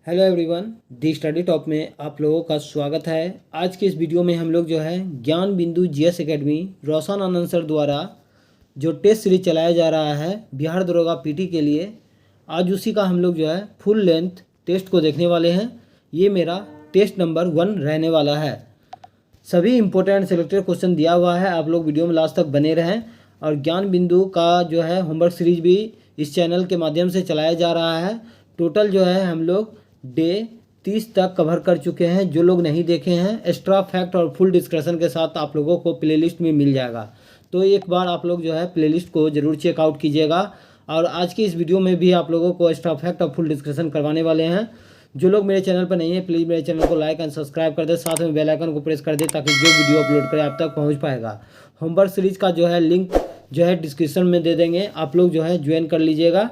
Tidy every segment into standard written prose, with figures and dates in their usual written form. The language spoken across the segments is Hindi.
हेलो एवरीवन, दी स्टडी टॉप में आप लोगों का स्वागत है। आज के इस वीडियो में हम लोग जो है ज्ञान बिंदु जीएस एकेडमी रोशन आनंद सर द्वारा जो टेस्ट सीरीज चलाया जा रहा है बिहार दरोगा पीटी के लिए, आज उसी का हम लोग जो है फुल लेंथ टेस्ट को देखने वाले हैं। ये मेरा टेस्ट नंबर 1 रहने वाला है। सभी इंपॉर्टेंट सिलेक्टेड क्वेश्चन दिया हुआ है, आप लोग वीडियो में लास्ट तक बने रहें। और ज्ञान बिंदु का जो है होमवर्क सीरीज भी इस चैनल के माध्यम से चलाया जा रहा है। टोटल जो है हम लोग डे 30 तक कवर कर चुके हैं। जो लोग नहीं देखे हैं, एक्स्ट्रा फैक्ट और फुल डिस्कशन के साथ आप लोगों को प्लेलिस्ट में मिल जाएगा, तो एक बार आप लोग जो है प्लेलिस्ट को ज़रूर चेकआउट कीजिएगा। और आज की इस वीडियो में भी आप लोगों को एक्स्ट्रा फैक्ट और फुल डिस्कशन करवाने वाले हैं। जो लोग मेरे चैनल पर नहीं है, प्लीज़ मेरे चैनल को लाइक एंड सब्सक्राइब कर दे, साथ में बेल आइकन को प्रेस कर दे ताकि जो वीडियो अपलोड करें आप तक पहुँच पाएगा। होमवर्क सीरीज का जो है लिंक जो है डिस्क्रिप्शन में दे देंगे, आप लोग जो है ज्वाइन कर लीजिएगा।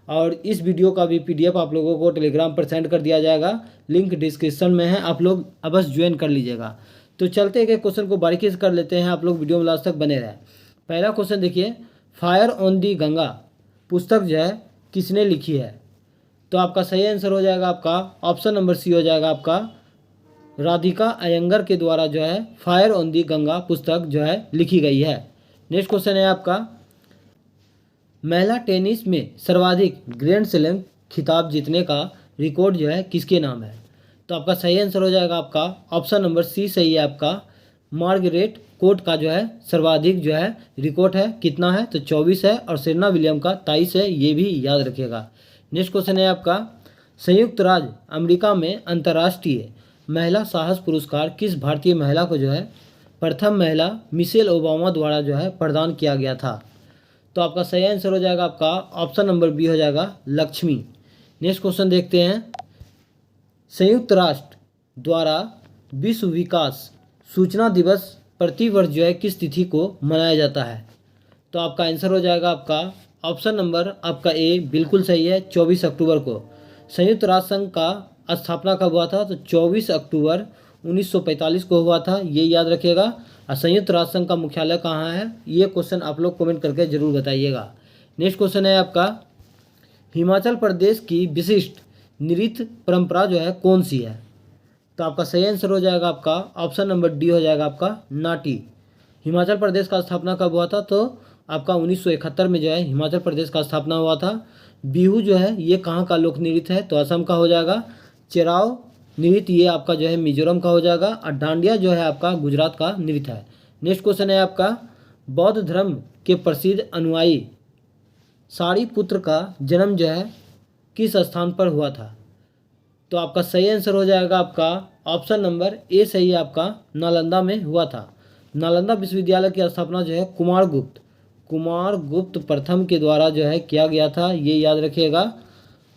और इस वीडियो का भी पीडीएफ आप लोगों को टेलीग्राम पर सेंड कर दिया जाएगा, लिंक डिस्क्रिप्शन में है, आप लोग अवश्य ज्वाइन कर लीजिएगा। तो चलते हैं क्वेश्चन को बारीकी से कर लेते हैं, आप लोग वीडियो में लास्ट तक बने रहें। पहला क्वेश्चन देखिए, फायर ऑन दी गंगा पुस्तक जो है किसने लिखी है? तो आपका सही आंसर हो जाएगा आपका ऑप्शन नंबर सी हो जाएगा आपका राधिका अयंगर के द्वारा जो है फायर ऑन दी गंगा पुस्तक जो है लिखी गई है। नेक्स्ट क्वेश्चन है आपका, महिला टेनिस में सर्वाधिक ग्रैंड स्लैम खिताब जीतने का रिकॉर्ड जो है किसके नाम है? तो आपका सही आंसर हो जाएगा आपका ऑप्शन नंबर सी सही है आपका मार्गरेट कोर्ट का जो है सर्वाधिक जो है रिकॉर्ड है। कितना है? तो 24 है और सेरेना विलियम का 23 है, ये भी याद रखिएगा। नेक्स्ट क्वेश्चन है आपका, संयुक्त राज्य अमेरिका में अंतर्राष्ट्रीय महिला साहस पुरस्कार किस भारतीय महिला को जो है प्रथम महिला मिशेल ओबामा द्वारा जो है प्रदान किया गया था? तो आपका सही आंसर हो जाएगा आपका ऑप्शन नंबर बी हो जाएगा लक्ष्मी। नेक्स्ट क्वेश्चन देखते हैं, संयुक्त राष्ट्र द्वारा विश्व विकास सूचना दिवस प्रतिवर्ष जो है किस तिथि को मनाया जाता है? तो आपका आंसर हो जाएगा आपका ऑप्शन नंबर आपका ए बिल्कुल सही है, 24 अक्टूबर को। संयुक्त राष्ट्र संघ का स्थापना कब हुआ था? तो 24 अक्टूबर 1945 को हुआ था, ये याद रखिएगा। और संयुक्त राष्ट्र संघ का मुख्यालय कहाँ है? ये क्वेश्चन आप लोग कमेंट करके जरूर बताइएगा। नेक्स्ट क्वेश्चन है आपका, हिमाचल प्रदेश की विशिष्ट नृत्य परंपरा जो है कौन सी है? तो आपका सही आंसर हो जाएगा आपका ऑप्शन नंबर डी हो जाएगा आपका नाटी। हिमाचल प्रदेश का स्थापना कब हुआ था? तो आपका 1971 में जो है हिमाचल प्रदेश का स्थापना हुआ था। बिहू जो है ये कहाँ का लोक नृत्य है? तो असम का हो जाएगा। चेराव नृत्य ये आपका जो है मिजोरम का हो जाएगा। और डांडिया जो है आपका गुजरात का नृत्य है। नेक्स्ट क्वेश्चन है आपका, बौद्ध धर्म के प्रसिद्ध अनुयायी सारिपुत्र का जन्म जो है किस स्थान पर हुआ था? तो आपका सही आंसर हो जाएगा आपका ऑप्शन नंबर ए सही है आपका नालंदा में हुआ था। नालंदा विश्वविद्यालय की स्थापना जो है कुमार गुप्त प्रथम के द्वारा जो है किया गया था, ये याद रखिएगा।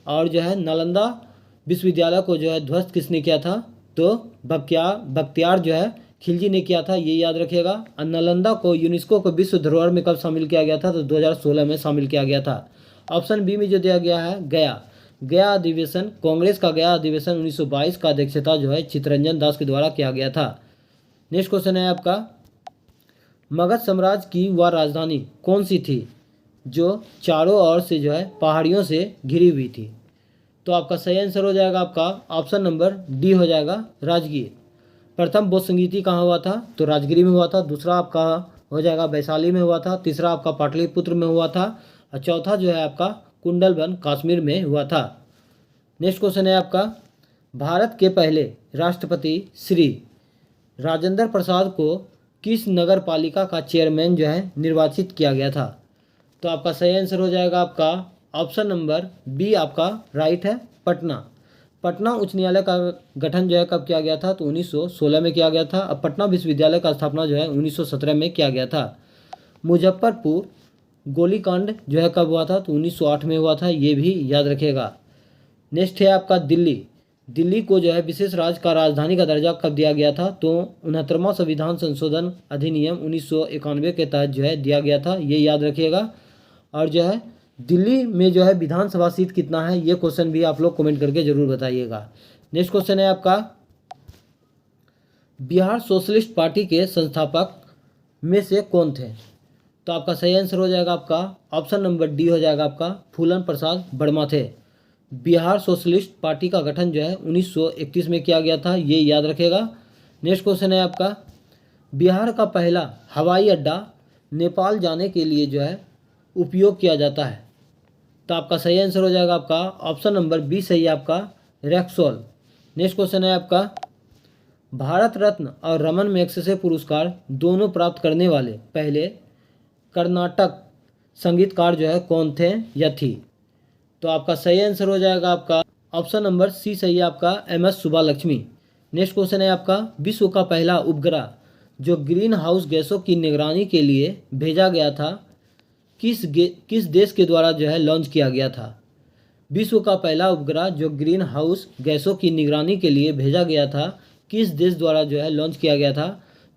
और जो है नालंदा विश्वविद्यालय को जो है ध्वस्त किसने किया था? तो बख्तियार जो है खिलजी ने किया था, ये याद रखिएगा। और नालंदा को यूनेस्को को विश्व धरोहर में कब शामिल किया गया था? तो 2016 में शामिल किया गया था। ऑप्शन बी में जो दिया गया है गया अधिवेशन, कांग्रेस का गया अधिवेशन 1922 का अध्यक्षता जो है चित्तरंजन दास के द्वारा किया गया था। नेक्स्ट क्वेश्चन है आपका, मगध साम्राज्य की वह राजधानी कौन सी थी जो चारों ओर से जो है पहाड़ियों से घिरी हुई थी? तो आपका सही आंसर हो जाएगा आपका ऑप्शन नंबर डी हो जाएगा राजगीर। प्रथम बौद्ध संगीति कहाँ हुआ था? तो राजगिरी में हुआ था। दूसरा आपका हो जाएगा वैशाली में हुआ था। तीसरा आपका पाटलिपुत्र में हुआ था। और चौथा जो है आपका कुंडलवन कश्मीर में हुआ था। नेक्स्ट क्वेश्चन है आपका, भारत के पहले राष्ट्रपति श्री राजेंद्र प्रसाद को किस नगर पालिका का चेयरमैन जो है निर्वाचित किया गया था? तो आपका सही आंसर हो जाएगा आपका ऑप्शन नंबर बी आपका राइट है पटना उच्च न्यायालय का गठन जो है कब किया गया था? तो 1916 में किया गया था। अब पटना विश्वविद्यालय का स्थापना जो है 1917 में किया गया था। मुजफ्फरपुर गोलीकांड जो है कब हुआ था? तो 1908 में हुआ था, ये भी याद रखिएगा। नेक्स्ट है आपका दिल्ली को जो है विशेष राज्य का राजधानी का दर्जा कब दिया गया था? तो 69वां संविधान संशोधन अधिनियम 1991 के तहत जो है दिया गया था, ये याद रखिएगा। और जो है दिल्ली में जो है विधानसभा सीट कितना है, ये क्वेश्चन भी आप लोग कमेंट करके जरूर बताइएगा। नेक्स्ट क्वेश्चन है आपका, बिहार सोशलिस्ट पार्टी के संस्थापक में से कौन थे? तो आपका सही आंसर हो जाएगा आपका ऑप्शन नंबर डी हो जाएगा आपका फूलन प्रसाद वर्मा थे। बिहार सोशलिस्ट पार्टी का गठन जो है 1931 में किया गया था, ये याद रखेगा। नेक्स्ट क्वेश्चन है आपका, बिहार का पहला हवाई अड्डा नेपाल जाने के लिए जो है उपयोग किया जाता है। तो आपका सही आंसर हो जाएगा आपका ऑप्शन नंबर बी सही है आपका, रैक्सोल। नेक्स्ट क्वेश्चन है आपका, भारत रत्न और रमन मैग्सेसे पुरस्कार दोनों प्राप्त करने वाले पहले कर्नाटक संगीतकार जो है कौन थे या थी। तो आपका सही आंसर हो जाएगा आपका ऑप्शन नंबर सी सही है आपका, MS सुब्बालक्ष्मी। नेक्स्ट क्वेश्चन है आपका, विश्व का पहला उपग्रह जो ग्रीन हाउस गैसों की निगरानी के लिए भेजा गया था किस देश के द्वारा जो है लॉन्च किया गया था। विश्व का पहला उपग्रह जो ग्रीन हाउस गैसों की निगरानी के लिए भेजा गया था किस देश द्वारा जो है लॉन्च किया गया था।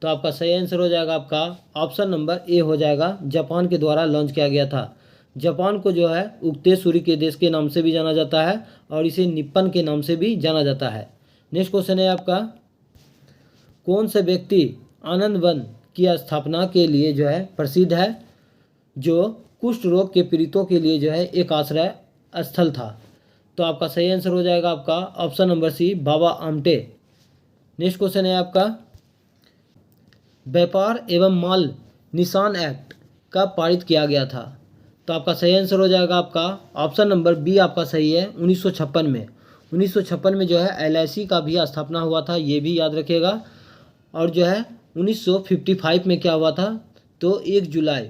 तो आपका सही आंसर हो जाएगा आपका ऑप्शन नंबर ए हो जाएगा, जापान के द्वारा लॉन्च किया गया था। जापान को जो है उगते सूर्य के देश के नाम से भी जाना जाता है और इसे निप्पन के नाम से भी जाना जाता है। नेक्स्ट क्वेश्चन है आपका, कौन से व्यक्ति आनंद वन की स्थापना के लिए जो है प्रसिद्ध है जो कुष्ठ रोग के पीड़ितों के लिए जो है एक आश्रय स्थल था। तो आपका सही आंसर हो जाएगा आपका option number C, Baba Amte. Next question है आपका, व्यापार एवं माल निशान एक्ट कब पारित किया गया था। तो आपका सही आंसर हो जाएगा आपका ऑप्शन नंबर बी आपका सही है, 1956 में। 1956 में जो है LIC का भी स्थापना हुआ था, ये भी याद रखिएगा। और जो है 1955 में क्या हुआ था, तो 1 जुलाई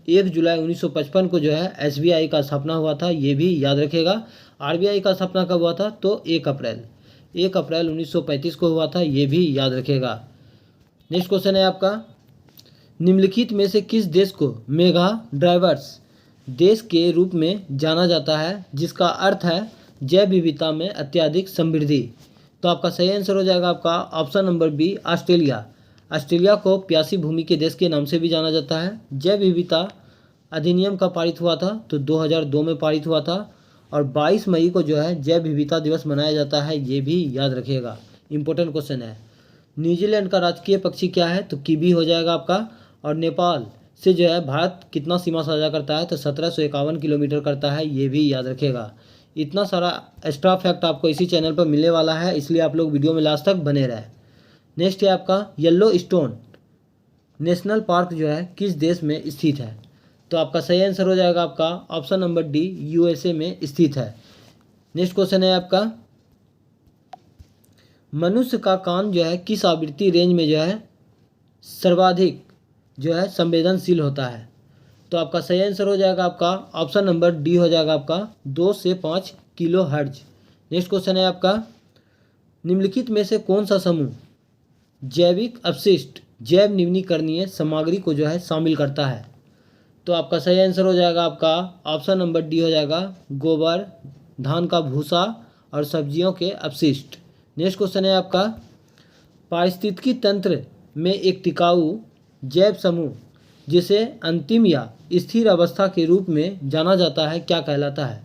1955 को जो है SBI का स्थापना हुआ था, ये भी याद रखेगा। RBI का स्थापना कब हुआ था, तो 1 अप्रैल 1935 को हुआ था, ये भी याद रखेगा। नेक्स्ट क्वेश्चन है आपका, निम्नलिखित में से किस देश को मेगा ड्राइवर्स देश के रूप में जाना जाता है जिसका अर्थ है जैव विविधता में अत्यधिक समृद्धि। तो आपका सही आंसर हो जाएगा आपका option number B, Australia. Australia को प्यासी भूमि के देश के नाम से भी जाना जाता है। जैव विविधता अधिनियम का पारित हुआ था, तो 2002 में पारित हुआ था। और 22 मई को जो है जैव विविधता दिवस मनाया जाता है, ये भी याद रखिएगा, इंपॉर्टेंट क्वेश्चन है। न्यूजीलैंड का राजकीय पक्षी क्या है, तो कीवी हो जाएगा आपका। और नेपाल से जो है भारत कितना सीमा साझा करता है, तो 1751 किलोमीटर करता है, ये भी याद रखिएगा। इतना सारा एक्स्ट्रा फैक्ट आपको इसी चैनल पर मिलने वाला है, इसलिए आप लोग वीडियो में लास्ट तक बने रहे। नेक्स्ट है आपका, येलो स्टोन नेशनल पार्क जो है किस देश में स्थित है। तो आपका सही आंसर हो जाएगा आपका ऑप्शन नंबर डी, USA में स्थित है। नेक्स्ट क्वेश्चन है आपका, मनुष्य का कान जो है किस आवृत्ति रेंज में जो है सर्वाधिक जो है संवेदनशील होता है। तो आपका सही आंसर हो जाएगा आपका ऑप्शन नंबर डी हो जाएगा आपका 2 से 5 किलो हर्ट्ज। नेक्स्ट क्वेश्चन है आपका, निम्नलिखित में से कौन सा समूह जैविक अपशिष्ट जैव निम्नीकरणीय सामग्री को जो है शामिल करता है। तो आपका सही आंसर हो जाएगा आपका ऑप्शन नंबर डी हो जाएगा, गोबर, धान का भूसा और सब्जियों के अपशिष्ट। नेक्स्ट क्वेश्चन है आपका, पारिस्थितिकी तंत्र में एक टिकाऊ जैव समूह जिसे अंतिम या स्थिर अवस्था के रूप में जाना जाता है क्या कहलाता है।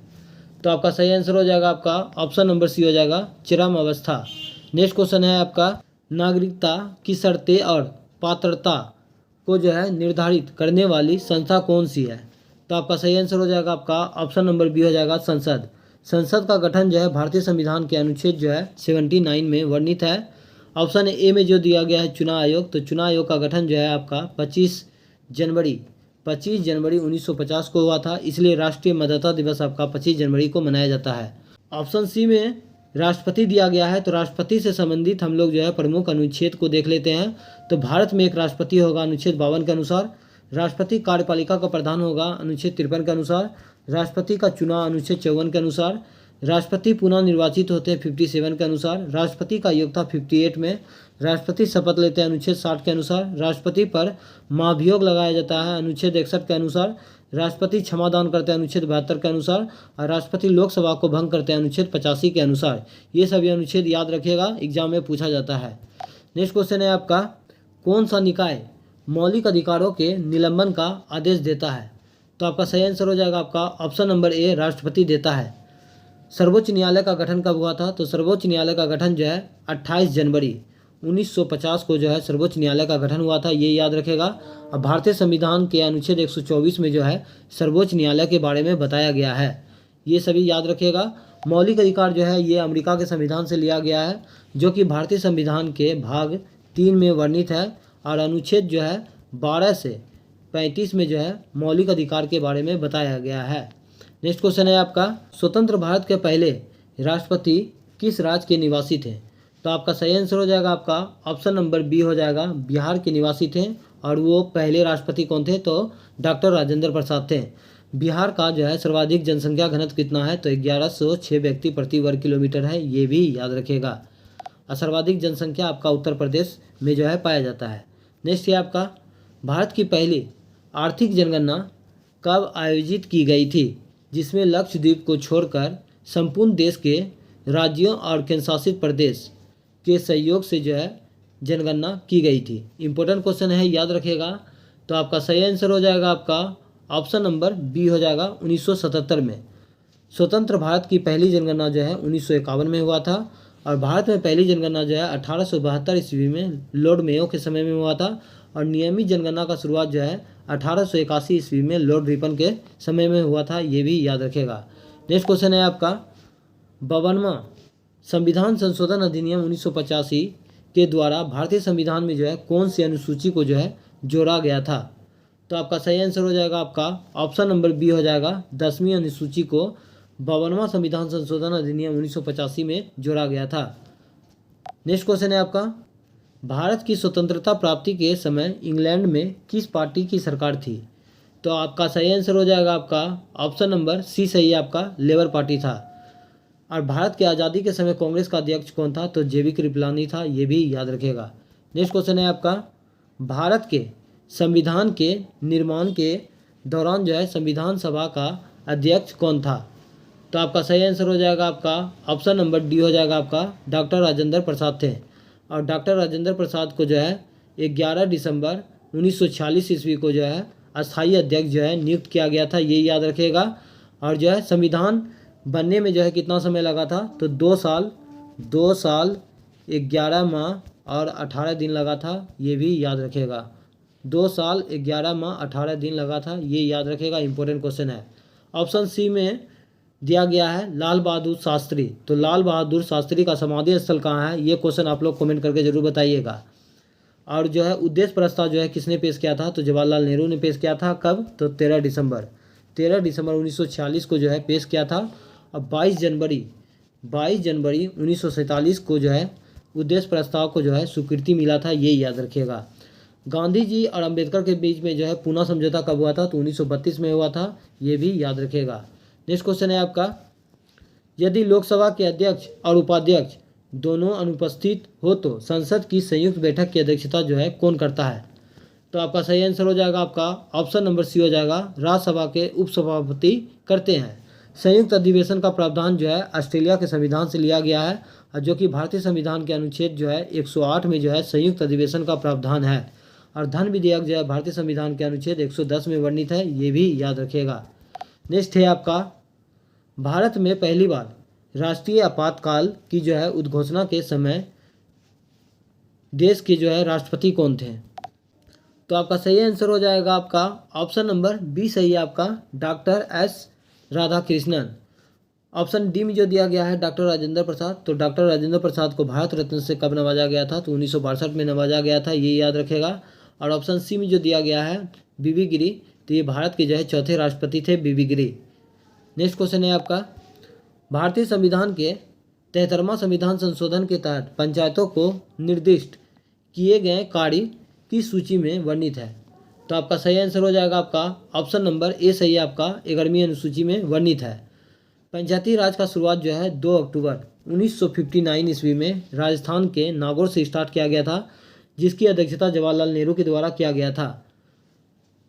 तो आपका सही आंसर हो जाएगा आपका ऑप्शन नंबर सी हो जाएगा, चरम अवस्था। नेक्स्ट क्वेश्चन है आपका, नागरिकता की शर्तें और पात्रता को जो है निर्धारित करने वाली संस्था कौन सी है। तो आपका सही आंसर हो जाएगा आपका ऑप्शन नंबर बी हो जाएगा, संसद। संसद का गठन जो है भारतीय संविधान के अनुच्छेद जो है 79 में वर्णित है। ऑप्शन ए में जो दिया गया है चुनाव आयोग, तो चुनाव आयोग का गठन जो है आपका 25 जनवरी 1950 को हुआ था, इसलिए राष्ट्रीय मतदाता दिवस आपका 25 जनवरी को मनाया जाता है। ऑप्शन सी में राष्ट्रपति दिया गया है, तो राष्ट्रपति से संबंधित हम लोग जो है प्रमुख अनुच्छेद को देख लेते हैं। तो भारत में एक राष्ट्रपति होगा अनुच्छेद 52 के अनुसार, राष्ट्रपति कार्यपालिका का प्रधान होगा अनुच्छेद 53 के अनुसार, राष्ट्रपति का चुनाव अनुच्छेद 54 के अनुसार, राष्ट्रपति पुनः निर्वाचित होते हैं 57 के अनुसार, राष्ट्रपति का योग्यता 58 में, राष्ट्रपति शपथ लेते हैं अनुच्छेद 60 के अनुसार, राष्ट्रपति पर महाभियोग लगाया जाता है अनुच्छेद 61 के अनुसार, राष्ट्रपति क्षमादान करते हैं अनुच्छेद 72 के अनुसार, और राष्ट्रपति लोकसभा को भंग करते हैं अनुच्छेद 85 के अनुसार। ये सभी अनुच्छेद याद रखिएगा, एग्जाम में पूछा जाता है। नेक्स्ट क्वेश्चन है आपका, कौन सा निकाय मौलिक अधिकारों के निलंबन का आदेश देता है। तो आपका सही आंसर हो जाएगा आपका ऑप्शन नंबर ए, राष्ट्रपति देता है। सर्वोच्च न्यायालय का गठन कब हुआ था, तो सर्वोच्च न्यायालय का गठन जो है 28 जनवरी 1950 को जो है सर्वोच्च न्यायालय का गठन हुआ था, ये याद रखेगा। अब भारतीय संविधान के अनुच्छेद 124 में जो है सर्वोच्च न्यायालय के बारे में बताया गया है, ये सभी याद रखिएगा। मौलिक अधिकार जो है ये अमेरिका के संविधान से लिया गया है, जो कि भारतीय संविधान के भाग 3 में वर्णित है और अनुच्छेद जो है 12 से 35 में जो है मौलिक अधिकार के बारे में बताया गया है। नेक्स्ट क्वेश्चन है आपका, स्वतंत्र भारत के पहले राष्ट्रपति किस राज्य के निवासी थे? तो आपका सही आंसर हो जाएगा आपका ऑप्शन नंबर बी हो जाएगा, बिहार के निवासी थे। और वो पहले राष्ट्रपति कौन थे? तो डॉक्टर राजेंद्र प्रसाद थे। बिहार का जो है सर्वाधिक जनसंख्या घनत्व कितना है? तो 1106 व्यक्ति प्रति वर्ग किलोमीटर है, ये भी याद रखेगा। और सर्वाधिक जनसंख्या आपका उत्तर प्रदेश में जो है पाया जाता है। नेक्स्ट है आपका, भारत की पहली आर्थिक जनगणना कब आयोजित की गई थी, जिसमें लक्षद्वीप को छोड़कर संपूर्ण देश के राज्यों और केंद्रशासित प्रदेश के सहयोग से जो है जनगणना की गई थी? इंपॉर्टेंट क्वेश्चन है, याद रखेगा। तो आपका सही आंसर हो जाएगा आपका ऑप्शन नंबर बी हो जाएगा, 1977 में। स्वतंत्र भारत की पहली जनगणना जो है 1951 में हुआ था। और भारत में पहली जनगणना जो है 1872 ईस्वी में लॉर्ड मेयो के समय में हुआ था। और नियमित जनगणना का शुरुआत जो है 1881 ईस्वी में लॉर्ड रिपन के समय में हुआ था, ये भी याद रखेगा। नेक्स्ट क्वेश्चन है आपका, 52वां संविधान संशोधन अधिनियम 1985 के द्वारा भारतीय संविधान में जो है कौन सी अनुसूची को जो है जोड़ा गया था? तो आपका सही आंसर हो जाएगा आपका ऑप्शन नंबर बी हो जाएगा, 10वीं अनुसूची को 52वां संविधान संशोधन अधिनियम 1985 में जोड़ा गया था। नेक्स्ट क्वेश्चन है आपका, भारत की स्वतंत्रता प्राप्ति के समय इंग्लैंड में किस पार्टी की सरकार थी? तो आपका सही आंसर हो जाएगा आपका ऑप्शन नंबर सी सही है, आपका लेबर पार्टी था। और भारत की आज़ादी के समय कांग्रेस का अध्यक्ष कौन था? तो जेबी कृपलानी था, ये भी याद रखेगा। नेक्स्ट क्वेश्चन है आपका, भारत के संविधान के निर्माण के दौरान जो है संविधान सभा का अध्यक्ष कौन था? तो आपका सही आंसर हो जाएगा आपका ऑप्शन नंबर डी हो जाएगा, आपका डॉक्टर राजेंद्र प्रसाद थे। और डॉक्टर राजेंद्र प्रसाद को जो है 11 दिसंबर 1946 ईस्वी को जो है अस्थायी अध्यक्ष जो है नियुक्त किया गया था, ये याद रखेगा। और जो है संविधान बनने में जो है कितना समय लगा था? तो 2 साल 11 माह और 18 दिन लगा था, ये भी याद रखेगा। 2 साल 11 माह 18 दिन लगा था, ये याद रखेगा। इंपॉर्टेंट क्वेश्चन है। ऑप्शन सी में दिया गया है लाल बहादुर शास्त्री। तो लाल बहादुर शास्त्री का समाधि स्थल कहाँ है? ये क्वेश्चन आप लोग कमेंट करके जरूर बताइएगा। और जो है उद्देश्य प्रस्ताव जो है किसने पेश किया था? तो जवाहरलाल नेहरू ने पेश किया था। कब? तो 13 दिसंबर 1946 को जो है पेश किया था। और 22 जनवरी 1947 को जो है उद्देश्य प्रस्ताव को जो है स्वीकृति मिला था, ये याद रखिएगा। गांधी जी और अंबेडकर के बीच में जो है पूना समझौता कब हुआ था? तो 1932 में हुआ था, ये भी याद रखिएगा। नेक्स्ट क्वेश्चन है आपका, यदि लोकसभा के अध्यक्ष और उपाध्यक्ष दोनों अनुपस्थित हो तो संसद की संयुक्त बैठक की अध्यक्षता जो है कौन करता है? तो आपका सही आंसर हो जाएगा आपका ऑप्शन नंबर सी हो जाएगा, राज्यसभा के उपसभापति करते हैं। संयुक्त अधिवेशन का प्रावधान जो है ऑस्ट्रेलिया के संविधान से लिया गया है, और जो कि भारतीय संविधान के अनुच्छेद जो है 108 में जो है संयुक्त अधिवेशन का प्रावधान है। और धन विधेयक जो है भारतीय संविधान के अनुच्छेद 110 में वर्णित है, ये भी याद रखिएगा। नेक्स्ट है आपका, भारत में पहली बार राष्ट्रीय आपातकाल की जो है उद्घोषणा के समय देश के जो है राष्ट्रपति कौन थे? तो आपका सही आंसर हो जाएगा आपका ऑप्शन नंबर बी सही है, आपका doctor S Radhakrishnan. Option D में जो दिया गया है डॉक्टर राजेंद्र प्रसाद, तो डॉक्टर राजेंद्र प्रसाद को भारत रत्न से कब नवाजा गया था? तो 1962 में नवाजा गया था, ये याद रखेगा। और ऑप्शन सी में जो दिया गया है बीबी गिरी, तो ये भारत के जो है चौथे राष्ट्रपति थे, बीबी गिरी। नेक्स्ट क्वेश्चन है आपका, भारतीय संविधान के 73वां संविधान संशोधन के तहत पंचायतों को निर्दिष्ट किए गए कार्य की सूची में वर्णित है। तो आपका सही आंसर हो जाएगा आपका ऑप्शन नंबर ए सही है, आपका 11वीं अनुसूची में वर्णित है। पंचायती राज का शुरुआत जो है 2 अक्टूबर 1959 ईस्वी में राजस्थान के नागौर से स्टार्ट किया गया था, जिसकी अध्यक्षता जवाहरलाल नेहरू के द्वारा किया गया था।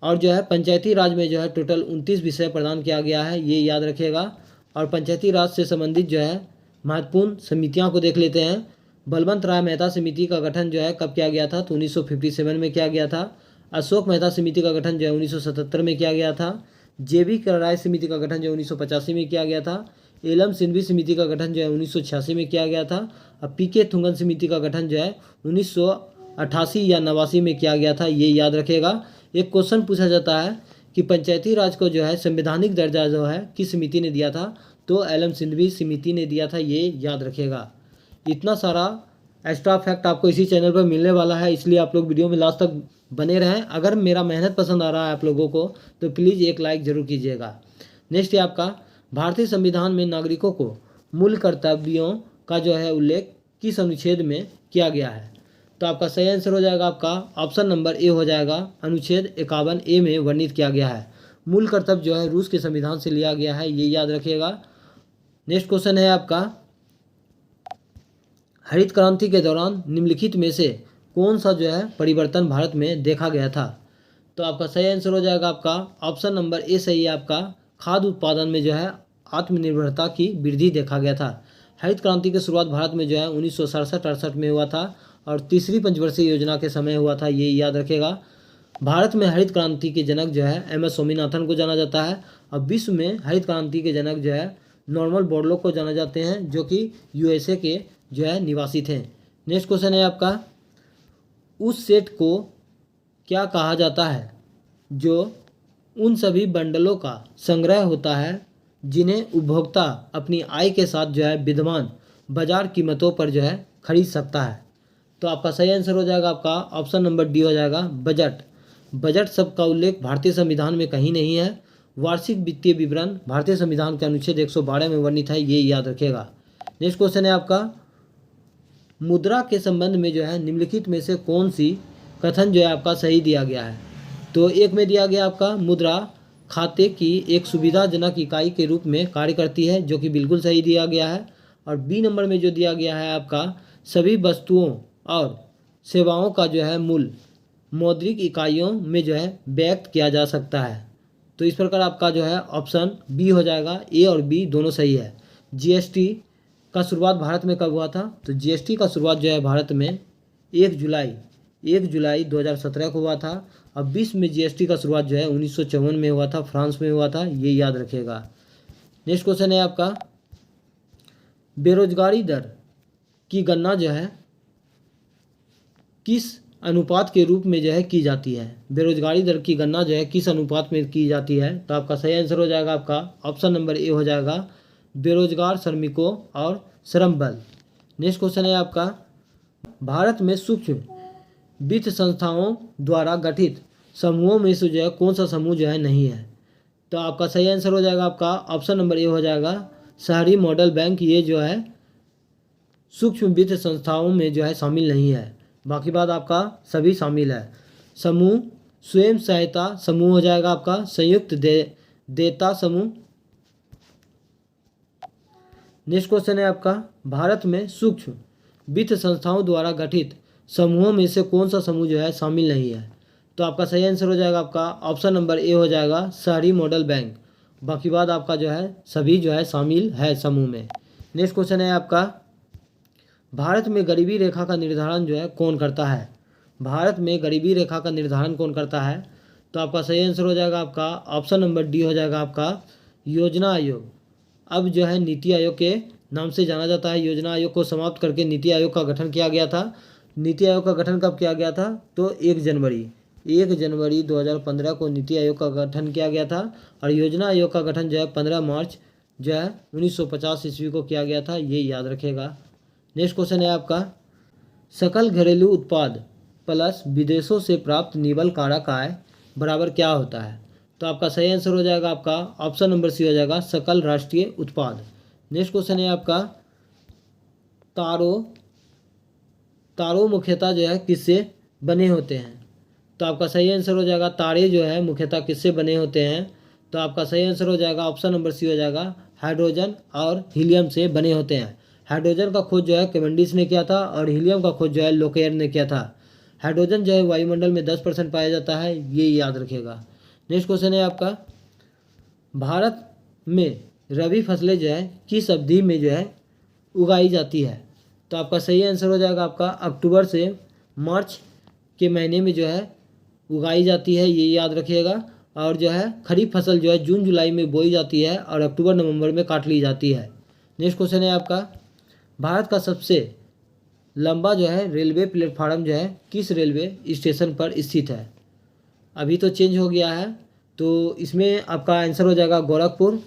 और जो है पंचायती राज में जो है टोटल 29 विषय प्रदान किया गया है, ये याद रखिएगा। और पंचायती राज से संबंधित जो है महत्वपूर्ण समितियां को देख लेते हैं। बलवंत राय मेहता समिति का गठन जो है कब किया गया था? तो 1957 में किया गया था। अशोक मेहता समिति का गठन जो है 1977 में किया गया था। जेबी राय समिति का गठन जो है 1985 में किया गया था। एलम सिंघवी समिति का गठन जो है 1986 में किया गया था। और पीके थुंगन समिति का गठन जो है 1988 या 89 में किया गया था, ये याद रखेगा। एक क्वेश्चन पूछा जाता है कि पंचायती राज को जो है संवैधानिक दर्जा जो है किस समिति ने दिया था? तो एलएम सिंघवी समिति ने दिया था, ये याद रखिएगा। इतना सारा एक्स्ट्रा फैक्ट आपको इसी चैनल पर मिलने वाला है, इसलिए आप लोग वीडियो में लास्ट तक बने रहें। अगर मेरा मेहनत पसंद आ रहा है आप लोगों को तो प्लीज़ एक लाइक ज़रूर कीजिएगा। नेक्स्ट है आपका, भारतीय संविधान में नागरिकों को मूल कर्तव्यों का जो है उल्लेख किस अनुच्छेद में किया गया है? तो आपका सही आंसर हो जाएगा आपका ऑप्शन नंबर ए हो जाएगा, अनुच्छेद 51A में वर्णित किया गया है। मूल कर्तव्य जो है रूस के संविधान से लिया गया है, ये याद रखिएगा। नेक्स्ट क्वेश्चन है आपका, हरित क्रांति के दौरान निम्नलिखित में से कौन सा जो है परिवर्तन भारत में देखा गया था? तो आपका सही आंसर हो जाएगा आपका ऑप्शन नंबर ए सही है आपका, खाद्य उत्पादन में जो है आत्मनिर्भरता की वृद्धि देखा गया था। हरित क्रांति की शुरुआत भारत में जो है 1967-68 में हुआ था और तीसरी पंचवर्षीय योजना के समय हुआ था, ये याद रखेगा। भारत में हरित क्रांति के जनक जो है एम एस स्वामीनाथन को जाना जाता है और विश्व में हरित क्रांति के जनक जो है नॉर्मन बोरलॉग को जाना जाते हैं, जो कि यूएसए के जो है निवासी थे। नेक्स्ट क्वेश्चन है आपका, उस सेट को क्या कहा जाता है जो उन सभी बंडलों का संग्रह होता है जिन्हें उपभोक्ता अपनी आय के साथ जो है विद्यमान बाजार कीमतों पर जो है खरीद सकता है? तो आपका सही आंसर हो जाएगा आपका ऑप्शन नंबर डी हो जाएगा, बजट। बजट शब्द का उल्लेख भारतीय संविधान में कहीं नहीं है। वार्षिक वित्तीय विवरण भारतीय संविधान के अनुच्छेद 112 में वर्णित है, ये याद रखेगा। नेक्स्ट क्वेश्चन है आपका, मुद्रा के संबंध में जो है निम्नलिखित में से कौन सी कथन जो है आपका सही दिया गया है? तो एक में दिया गया आपका, मुद्रा खाते की एक सुविधाजनक इकाई के रूप में कार्य करती है, जो कि बिल्कुल सही दिया गया है। और बी नंबर में जो दिया गया है आपका, सभी वस्तुओं और सेवाओं का जो है मूल्य मौद्रिक इकाइयों में जो है व्यक्त किया जा सकता है। तो इस प्रकार आपका जो है ऑप्शन बी हो जाएगा, ए और बी दोनों सही है। जीएसटी का शुरुआत भारत में कब हुआ था? तो जीएसटी का शुरुआत जो है भारत में 1 जुलाई 2017 को हुआ था। अब विश्व में जीएसटी का शुरुआत जो है 1954 में हुआ था, फ्रांस में हुआ था, ये याद रखिएगा। नेक्स्ट क्वेश्चन है आपका, बेरोजगारी दर की गणना जो है किस अनुपात के रूप में जो है की जाती है? बेरोजगारी दर की गणना जो है किस अनुपात में की जाती है? तो आपका सही आंसर हो जाएगा आपका ऑप्शन नंबर ए हो जाएगा, बेरोजगार श्रमिकों और श्रम बल। नेक्स्ट क्वेश्चन है आपका, भारत में सूक्ष्म वित्त संस्थाओं द्वारा गठित समूहों में से जो है कौन सा समूह जो है नहीं है? तो आपका सही आंसर हो जाएगा आपका ऑप्शन नंबर ए हो जाएगा, शहरी मॉडल बैंक। ये जो है सूक्ष्म वित्त संस्थाओं में जो है शामिल नहीं है, बाकी बात आपका सभी शामिल है। समूह स्वयं सहायता समूह हो जाएगा आपका, संयुक्त देयता समूह। नेक्स्ट क्वेश्चन है आपका, भारत में सूक्ष्म वित्त संस्थाओं द्वारा गठित समूहों में से कौन सा समूह जो है शामिल नहीं है? तो आपका सही आंसर हो जाएगा आपका ऑप्शन नंबर ए हो जाएगा, शहरी मॉडल बैंक। बाकी बात आपका जो है सभी जो है शामिल है समूह में। नेक्स्ट क्वेश्चन है आपका, भारत में गरीबी रेखा का निर्धारण जो है कौन करता है? भारत में गरीबी रेखा का निर्धारण कौन करता है? तो आपका सही आंसर हो जाएगा आपका ऑप्शन नंबर डी हो जाएगा आपका, योजना आयोग। अब जो है नीति आयोग के नाम से जाना जाता है। योजना आयोग को समाप्त करके नीति आयोग का गठन किया गया था। नीति आयोग का गठन कब किया गया था? तो 1 जनवरी 2015 को नीति आयोग का गठन किया गया था और योजना आयोग का गठन जो है 15 मार्च जो है 1950 ईस्वी को किया गया था, ये याद रखेगा। नेक्स्ट क्वेश्चन है आपका, सकल घरेलू उत्पाद प्लस विदेशों से प्राप्त निवल कारक आय बराबर क्या होता है? तो आपका सही आंसर हो जाएगा आपका ऑप्शन नंबर सी हो जाएगा, सकल राष्ट्रीय उत्पाद। नेक्स्ट क्वेश्चन है आपका, तारों मुख्यतः जो है किससे बने होते हैं? तो आपका सही आंसर हो जाएगा, तारे जो है मुख्यतः किससे बने होते हैं? तो आपका सही आंसर हो जाएगा ऑप्शन नंबर सी हो जाएगा, हाइड्रोजन और हीलियम से बने होते हैं। हाइड्रोजन का खोज जो है कैवेंडिश ने किया था और हीलियम का खोज जो है लोकेयर ने किया था। हाइड्रोजन जो है वायुमंडल में 10% पाया जाता है, ये याद रखिएगा। नेक्स्ट क्वेश्चन है आपका, भारत में रबी फसलें जो है किस अवधि में जो है उगाई जाती है? तो आपका सही आंसर हो जाएगा आपका अक्टूबर से मार्च के महीने में जो है उगाई जाती है, ये याद रखिएगा। और जो है खरीफ फसल जो है जून जुलाई में बोई जाती है और अक्टूबर नवंबर में काट ली जाती है। नेक्स्ट क्वेश्चन है आपका, भारत का सबसे लंबा जो है रेलवे प्लेटफार्म जो है किस रेलवे स्टेशन पर स्थित है? अभी तो चेंज हो गया है, तो इसमें आपका आंसर हो जाएगा गोरखपुर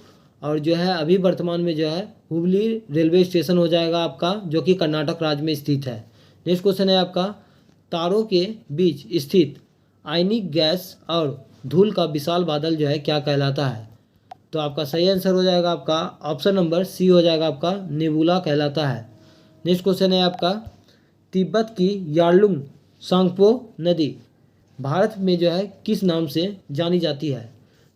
और जो है अभी वर्तमान में जो है हुबली रेलवे स्टेशन हो जाएगा आपका, जो कि कर्नाटक राज्य में स्थित है। नेक्स्ट क्वेश्चन है आपका, तारों के बीच स्थित आयनिक गैस और धूल का विशाल बादल जो है क्या कहलाता है? तो आपका सही आंसर हो जाएगा आपका ऑप्शन नंबर सी हो जाएगा आपका, नेबुला कहलाता है। नेक्स्ट क्वेश्चन है आपका, तिब्बत की यार्लुंग सांगपो नदी भारत में जो है किस नाम से जानी जाती है?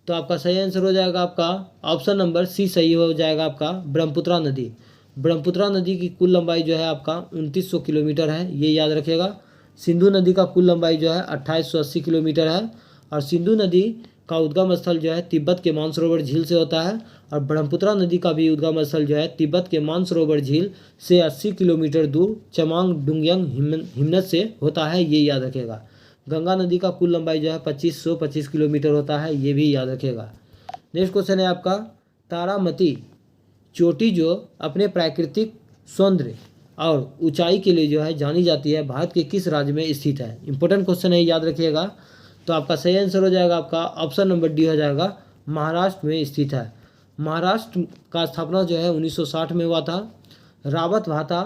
तो आपका सही आंसर हो जाएगा आपका ऑप्शन नंबर सी सही हो जाएगा आपका, ब्रह्मपुत्रा नदी। ब्रह्मपुत्रा नदी की कुल लंबाई जो है आपका 2900 किलोमीटर है, ये याद रखिएगा। सिंधु नदी का कुल लंबाई जो है 2880 किलोमीटर है, और सिंधु नदी का उद्गम स्थल जो है तिब्बत के मानसरोवर झील से होता है, और ब्रह्मपुत्रा नदी का भी उद्गम स्थल जो है तिब्बत के मानसरोवर झील से 80 किलोमीटर दूर चमांग डुंगयांग हिमनद से होता है, ये याद रखिएगा। गंगा नदी का कुल लंबाई जो है 2525 किलोमीटर होता है, ये भी याद रखिएगा। नेक्स्ट क्वेश्चन है आपका, तारामती चोटी जो अपने प्राकृतिक सौंदर्य और ऊंचाई के लिए जो है जानी जाती है, भारत के किस राज्य में स्थित है? इंपॉर्टेंट क्वेश्चन है, याद रखिएगा। तो आपका सही आंसर हो जाएगा आपका ऑप्शन नंबर डी हो जाएगा, महाराष्ट्र में स्थित है। महाराष्ट्र का स्थापना जो है 1960 में हुआ था। रावत भाता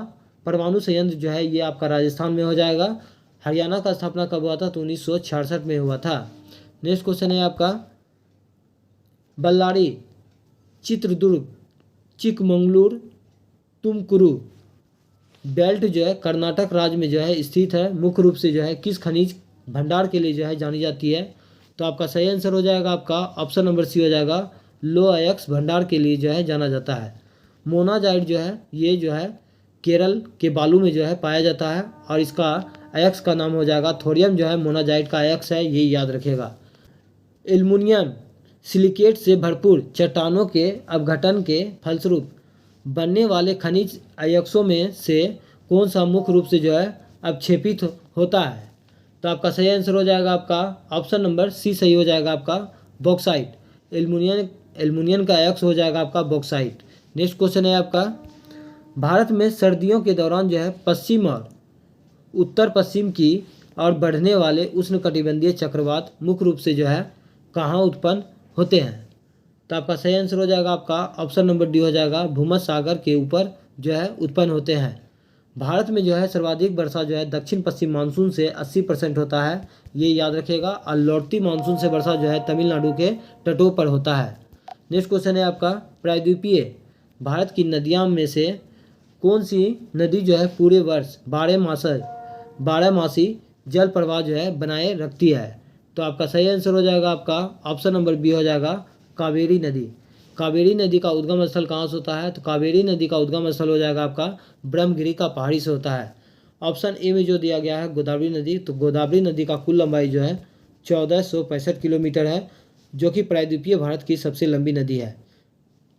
परमाणु संयंत्र जो है ये आपका राजस्थान में हो जाएगा। हरियाणा का स्थापना कब हुआ था? तो 1966 में हुआ था। नेक्स्ट क्वेश्चन है आपका, बल्लारी, चित्रदुर्ग, चिकमंगलुरु, तुमकुरू बेल्ट जो है कर्नाटक राज्य में जो है स्थित है, मुख्य रूप से जो है किस खनिज भंडार के लिए जो है जानी जाती है? तो आपका सही आंसर हो जाएगा आपका ऑप्शन नंबर सी हो जाएगा, लो अयस्क भंडार के लिए जो है जाना जाता है। मोनाजाइट जो है ये जो है केरल के बालू में जो है पाया जाता है, और इसका अयस्क का नाम हो जाएगा थोरियम जो है मोनाजाइट का अयस्क है, ये याद रखेगा। एल्युमिनियम सिलिकेट से भरपूर चट्टानों के अपघटन के फलस्वरूप बनने वाले खनिज अयस्कों में से कौन सा मुख्य रूप से जो है अपक्षेपित होता है? तो आपका सही आंसर हो जाएगा आपका ऑप्शन नंबर सी सही हो जाएगा आपका, बॉक्साइट। एल्युमिनियम का अयस्क हो जाएगा आपका बॉक्साइट। नेक्स्ट क्वेश्चन है आपका, भारत में सर्दियों के दौरान जो है पश्चिम और उत्तर पश्चिम की और बढ़ने वाले उष्णकटिबंधीय चक्रवात मुख्य रूप से जो है कहाँ उत्पन्न होते हैं? तो आपका सही आंसर हो जाएगा आपका ऑप्शन नंबर डी हो जाएगा, भूमध्य सागर के ऊपर जो है उत्पन्न होते हैं। भारत में जो है सर्वाधिक वर्षा जो है दक्षिण पश्चिम मानसून से 80% होता है, ये याद रखिएगा। और लौटती मानसून से वर्षा जो है तमिलनाडु के तटों पर होता है। नेक्स्ट क्वेश्चन है आपका, प्रायद्वीपीय भारत की नदियों में से कौन सी नदी जो है पूरे वर्ष 12 मासी जल प्रवाह जो है बनाए रखती है? तो आपका सही आंसर हो जाएगा आपका ऑप्शन नंबर बी हो जाएगा, कावेरी नदी। कावेरी नदी का उद्गम स्थल कहाँ से होता है? तो कावेरी नदी का उद्गम स्थल हो जाएगा आपका ब्रह्मगिरी का पहाड़ी से होता है। ऑप्शन ए में जो दिया गया है गोदावरी नदी, तो गोदावरी नदी का कुल लंबाई जो है 1465 किलोमीटर है, जो कि प्रायद्वीपीय भारत की सबसे लंबी नदी है।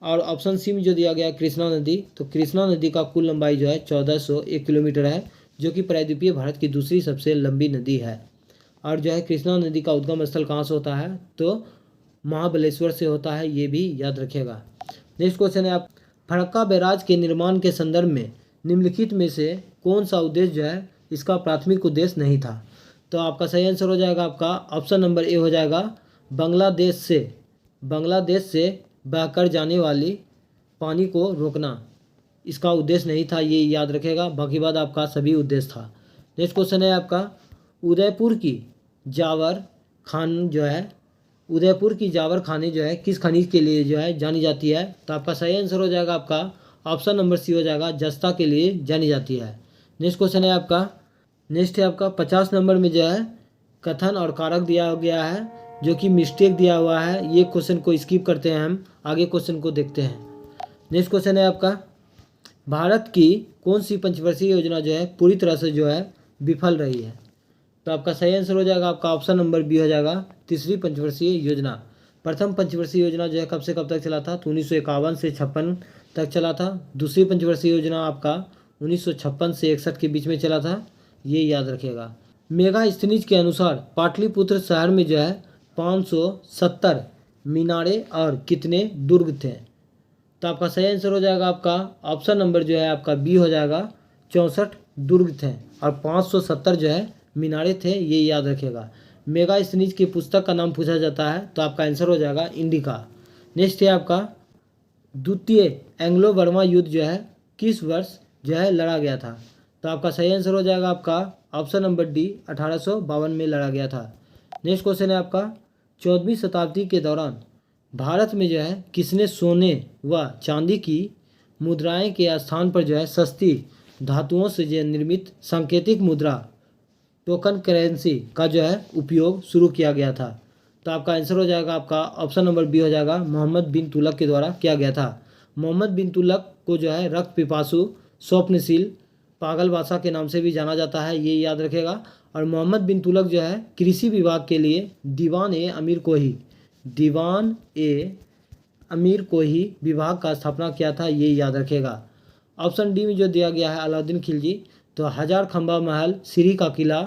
और ऑप्शन सी में जो दिया गया है कृष्णा नदी, तो कृष्णा नदी का कुल लंबाई जो है 1401 किलोमीटर है, जो कि प्रायद्वीपीय भारत की दूसरी सबसे लंबी नदी है। और जो है कृष्णा नदी का उद्गम स्थल कहाँ से होता है? तो महाबलेश्वर से होता है, ये भी याद रखिएगा। नेक्स्ट क्वेश्चन है आप, फरक्का बैराज के निर्माण के संदर्भ में निम्नलिखित में से कौन सा उद्देश्य जो है इसका प्राथमिक उद्देश्य नहीं था? तो आपका सही आंसर हो जाएगा आपका ऑप्शन नंबर ए हो जाएगा, बांग्लादेश से बहकर जाने वाली पानी को रोकना इसका उद्देश्य नहीं था, ये याद रखेगा। बाकी बाद आपका सभी उद्देश्य था। नेक्स्ट क्वेश्चन है आपका, उदयपुर की जावर खानी जो है किस खनिज के लिए जो है जानी जाती है? तो आपका सही आंसर हो जाएगा आपका ऑप्शन नंबर सी हो जाएगा, जस्ता के लिए जानी जाती है। नेक्स्ट क्वेश्चन है आपका, 50 नंबर में जो है कथन और कारक दिया गया है, जो कि मिस्टेक दिया हुआ है। ये क्वेश्चन को स्किप करते हैं, हम आगे क्वेश्चन को देखते हैं। नेक्स्ट क्वेश्चन है आपका, भारत की कौन सी पंचवर्षीय योजना जो है पूरी तरह से जो है विफल रही है? तो आपका सही आंसर हो जाएगा आपका ऑप्शन नंबर बी हो जाएगा, तीसरी पंचवर्षीय योजना। प्रथम पंचवर्षीय योजना जो है कब से कब तक चला था? तो 1951 से 56 तक चला था। दूसरी पंचवर्षीय योजना आपका 1956 से 61 के बीच में चला था, ये याद रखिएगा। मेगास्थनीज के अनुसार पाटलिपुत्र शहर में जो है 570 मीनारे और कितने दुर्ग थे? तो आपका सही आंसर हो जाएगा आपका ऑप्शन नंबर जो है आपका बी हो जाएगा, 64 दुर्ग थे और 570 जो है मीनारे थे, ये याद रखिएगा। मेगास्थनीज की पुस्तक का नाम पूछा जाता है, तो आपका आंसर हो जाएगा इंडिका। नेक्स्ट है आपका, द्वितीय एंग्लो बर्मा युद्ध जो है किस वर्ष जो है लड़ा गया था? तो आपका सही आंसर हो जाएगा आपका ऑप्शन नंबर डी, 1852 में लड़ा गया था। नेक्स्ट क्वेश्चन है आपका, 14वीं शताब्दी के दौरान भारत में जो है किसने सोने व चांदी की मुद्राएं के स्थान पर जो है सस्ती धातुओं से जो निर्मित सांकेतिक मुद्रा टोकन करेंसी का जो है उपयोग शुरू किया गया था? तो आपका आंसर हो जाएगा आपका ऑप्शन नंबर बी हो जाएगा, मोहम्मद बिन तुगलक के द्वारा किया गया था। मोहम्मद बिन तुगलक को जो है रक्त पिपासु, स्वप्नशील, पागल बादशाह के नाम से भी जाना जाता है, ये याद रखेगा। और मोहम्मद बिन तुगलक जो है कृषि विभाग के लिए दीवान ए अमीर को ही विभाग का स्थापना किया था, ये याद रखेगा। ऑप्शन डी में जो दिया गया है अलाउद्दीन खिलजी, तो हजार खंबा महल, सीरी का किला,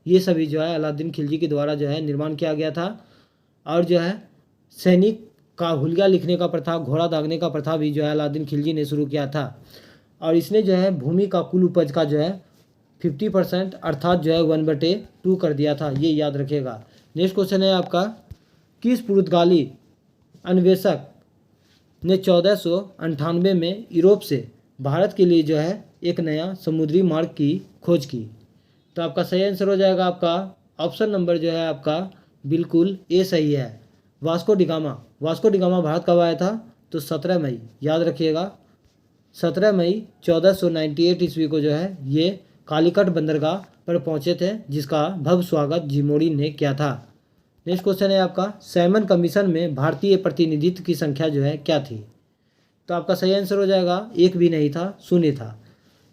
ये सभी जो है अलाउद्दीन खिलजी के द्वारा जो है निर्माण किया गया था। और जो है सैनिक का हुलिया लिखने का प्रथा, घोड़ा दागने का प्रथा भी जो है अलाउद्दीन खिलजी ने शुरू किया था। और इसने जो है भूमि का कुल उपज का जो है 50% अर्थात जो है 1/2 कर दिया था, ये याद रखेगा। नेक्स्ट क्वेश्चन है आपका, किस पुर्तगाली अन्वेषक ने 1498 में यूरोप से भारत के लिए जो है एक नया समुद्री मार्ग की खोज की? तो आपका सही आंसर हो जाएगा आपका ऑप्शन नंबर जो है आपका बिल्कुल ए सही है, Vasco da Gama. Vasco da Gama Bharat कब आया था? तो 17 मई, याद रखिएगा 17 मई 1498 ईस्वी को जो है ये कालीकट बंदरगाह पर पहुंचे थे, जिसका भव्य स्वागत जिमोड़ी ने किया था। नेक्स्ट क्वेश्चन है आपका, साइमन कमीशन में भारतीय प्रतिनिधित्व की संख्या जो है क्या थी? तो आपका सही आंसर हो जाएगा एक भी नहीं था, 0 था।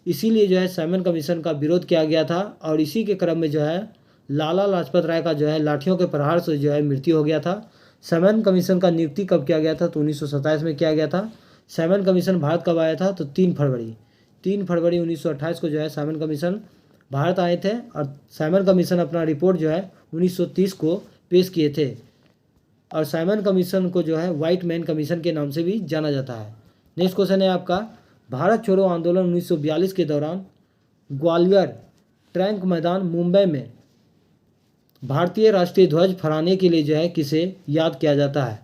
इसीलिए जो है साइमन कमीशन का विरोध किया गया था। और इसी के क्रम में जो है लाला लाजपत राय का जो है लाठियों के प्रहार से जो है मृत्यु हो गया था। साइमन कमीशन का नियुक्ति कब किया गया था? तो 1927 में किया गया था। साइमन कमीशन भारत कब आया था? तो 3 फरवरी 1928 को जो है साइमन कमीशन भारत आए थे। और साइमन कमीशन अपना रिपोर्ट जो है 1930 को पेश किए थे। और साइमन कमीशन को जो है व्हाइट मैन कमीशन के नाम से भी जाना जाता है। नेक्स्ट क्वेश्चन है आपका, भारत छोड़ो आंदोलन 1942 के दौरान ग्वालियर टैंक मैदान मुंबई में भारतीय राष्ट्रीय ध्वज फहराने के लिए जो है किसे याद किया जाता है?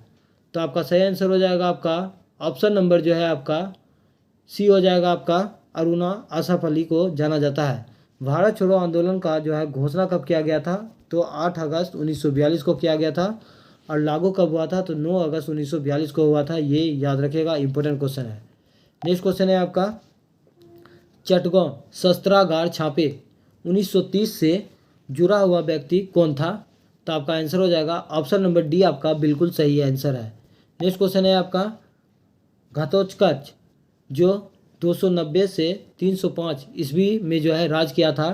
तो आपका सही आंसर हो जाएगा आपका ऑप्शन नंबर जो है आपका सी हो जाएगा आपका, अरुणा आसफ अली को जाना जाता है। भारत छोड़ो आंदोलन का जो है घोषणा कब किया गया था? तो 8 अगस्त 1942 को किया गया था। और लागू कब हुआ था? तो 9 अगस्त 1942 को हुआ था, ये याद रखेगा, इंपॉर्टेंट क्वेश्चन है। नेक्स्ट क्वेश्चन है आपका, चटगांव शस्त्रागार छापे 1930 से जुड़ा हुआ व्यक्ति कौन था? तो आपका आंसर हो जाएगा ऑप्शन नंबर डी, आपका बिल्कुल सही आंसर है। नेक्स्ट क्वेश्चन है आपका, घटोत्कच जो 290 से 305 ईस्वी में जो है राज किया था,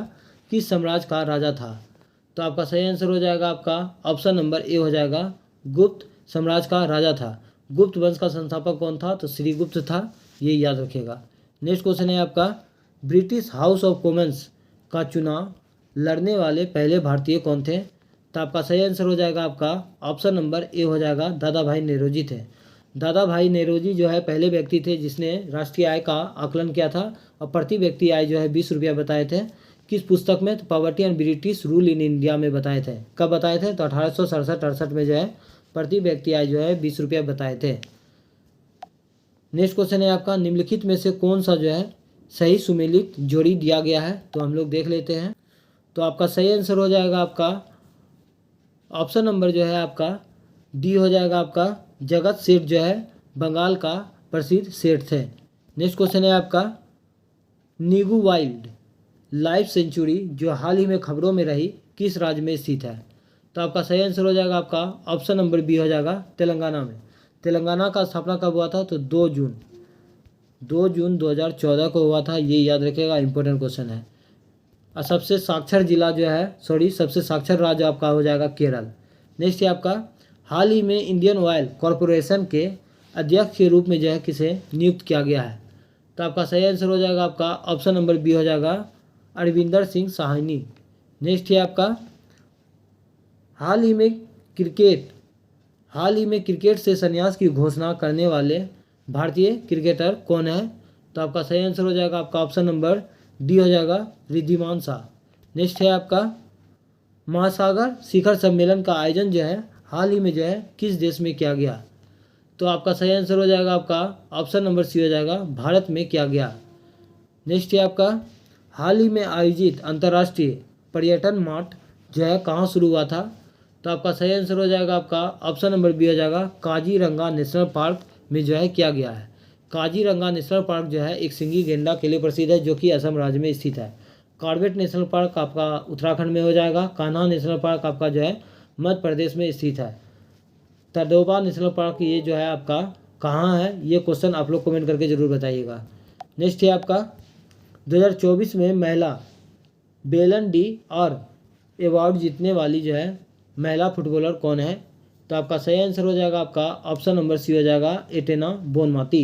किस साम्राज्य का राजा था? तो आपका सही आंसर हो जाएगा आपका ऑप्शन नंबर ए हो जाएगा, गुप्त साम्राज्य का राजा था। गुप्त वंश का संस्थापक कौन था? तो श्रीगुप्त था, ये याद रखेगा। नेक्स्ट क्वेश्चन है आपका, ब्रिटिश हाउस ऑफ कॉमन्स का चुनाव लड़ने वाले पहले भारतीय कौन थे? तो आपका सही आंसर हो जाएगा आपका ऑप्शन नंबर ए हो जाएगा, दादा भाई नेरोजी थे। दादा भाई नेरोजी जो है पहले व्यक्ति थे जिसने राष्ट्रीय आय का आकलन किया था और प्रति व्यक्ति आय जो है 20 रुपया बताए थे। किस पुस्तक में? तो poverty and British rule in India में बताए थे। कब बताए थे? तो 1867-68 में जो है प्रति व्यक्ति आय जो है 20 रुपया बताए थे। नेक्स्ट क्वेश्चन है आपका, निम्नलिखित में से कौन सा जो है सही सुमेलित जोड़ी दिया गया है? तो हम लोग देख लेते हैं। तो आपका सही आंसर हो जाएगा आपका ऑप्शन नंबर जो है आपका डी हो जाएगा आपका, जगत सेठ जो है बंगाल का प्रसिद्ध सेठ थे। नेक्स्ट क्वेश्चन है आपका, नीगू वाइल्ड लाइफ सेंचुरी जो हाल ही में खबरों में रही किस राज्य में स्थित है? तो आपका सही आंसर हो जाएगा आपका ऑप्शन नंबर बी हो जाएगा, तेलंगाना में। तेलंगाना का स्थापना कब हुआ था? तो 2 जून 2014 को हुआ था, ये याद रखिएगा, इंपॉर्टेंट क्वेश्चन है। और सबसे साक्षर जिला जो है सबसे साक्षर राज्य आपका हो जाएगा केरल। नेक्स्ट है आपका, हाल ही में इंडियन ऑयल कॉरपोरेशन के अध्यक्ष के रूप में जो है किसे नियुक्त किया गया है? तो आपका सही आंसर हो जाएगा आपका ऑप्शन नंबर बी हो जाएगा, अरविंदर सिंह साहनी। नेक्स्ट है आपका, हाल ही में क्रिकेट से संन्यास की घोषणा करने वाले भारतीय क्रिकेटर कौन है? तो आपका सही आंसर हो जाएगा आपका ऑप्शन नंबर डी हो जाएगा, रिद्धिमान शाह। नेक्स्ट है आपका, महासागर शिखर सम्मेलन का आयोजन जो है हाल ही में जो है किस देश में किया गया? तो आपका सही आंसर हो जाएगा आपका ऑप्शन नंबर सी हो जाएगा, भारत में किया गया। नेक्स्ट है आपका, हाल ही में आयोजित अंतर्राष्ट्रीय पर्यटन मार्ट जो है कहाँ शुरू हुआ था? तो आपका सही आंसर हो जाएगा आपका ऑप्शन नंबर बी हो जाएगा, काजीरंगा नेशनल पार्क में जो है किया गया है। काजीरंगा नेशनल पार्क जो है एक सिंगी गेंडा के लिए प्रसिद्ध है, जो कि असम राज्य में स्थित है। कॉर्बेट नेशनल पार्क आपका उत्तराखंड में हो जाएगा। कान्हा नेशनल पार्क आपका जो है मध्य प्रदेश में स्थित है। तडोबा नेशनल पार्क ये जो है आपका कहाँ है? ये क्वेश्चन आप लोग कमेंट करके ज़रूर बताइएगा। नेक्स्ट है आपका, 2024 में महिला बेलन डी और अवार्ड जीतने वाली जो है महिला फुटबॉलर कौन है? तो आपका सही आंसर हो जाएगा आपका ऑप्शन नंबर सी हो जाएगा, एटेना बोनमाती।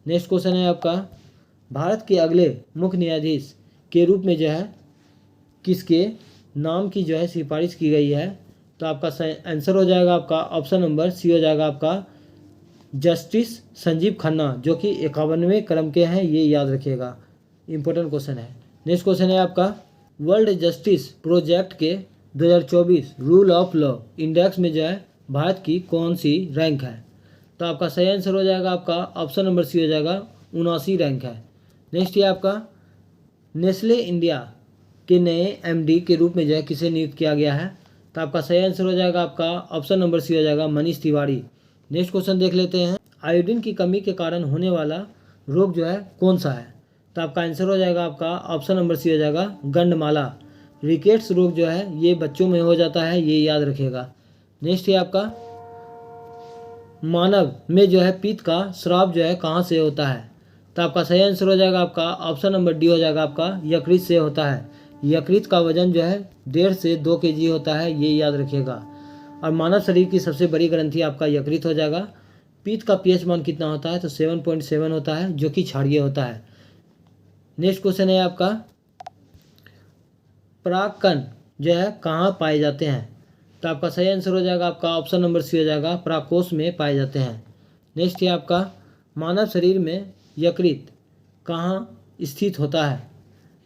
नेक्स्ट क्वेश्चन है आपका, भारत के अगले मुख्य न्यायाधीश के रूप में जो है किसके नाम की जो है सिफारिश की गई है? तो आपका आंसर हो जाएगा आपका ऑप्शन नंबर सी हो जाएगा आपका, जस्टिस संजीव खन्ना, जो कि 51वें क्रम के हैं, ये याद रखिएगा, इंपॉर्टेंट क्वेश्चन है। नेक्स्ट क्वेश्चन है आपका, वर्ल्ड जस्टिस प्रोजेक्ट के 2024 रूल ऑफ लॉ इंडेक्स में जो है भारत की कौन सी रैंक है? तो आपका सही आंसर हो जाएगा आपका ऑप्शन नंबर सी हो जाएगा, 79 रैंक है। नेक्स्ट है आपका, नेस्ले इंडिया के नए एमडी के रूप में जो है किसे नियुक्त किया गया है? तो आपका सही आंसर हो जाएगा आपका ऑप्शन नंबर सी हो जाएगा, मनीष तिवारी। नेक्स्ट क्वेश्चन देख लेते हैं, आयोडीन की कमी के कारण होने वाला रोग जो है कौन सा है? तो आपका आंसर हो जाएगा आपका ऑप्शन नंबर सी हो जाएगा, गंडमाला। रिकेट्स रोग जो है ये बच्चों में हो जाता है, ये याद रखिएगा। नेक्स्ट है आपका, मानव में जो है पित्त का स्राव जो है कहाँ से होता है? तो आपका सही आंसर हो जाएगा आपका ऑप्शन नंबर डी हो जाएगा आपका, यकृत से होता है। यकृत का वजन जो है 1.5 से 2 kg होता है, ये याद रखिएगा। और मानव शरीर की सबसे बड़ी ग्रंथि आपका यकृत हो जाएगा। पित्त का पीएच मान कितना होता है? तो 7.7 होता है, जो कि क्षारीय होता है। नेक्स्ट क्वेश्चन है आपका, परागकण जो है कहाँ पाए जाते हैं? तो आपका सही आंसर हो जाएगा आपका ऑप्शन नंबर सी हो जाएगा, परागकोश में पाए जाते हैं। नेक्स्ट है आपका, मानव शरीर में यकृत कहाँ स्थित होता है?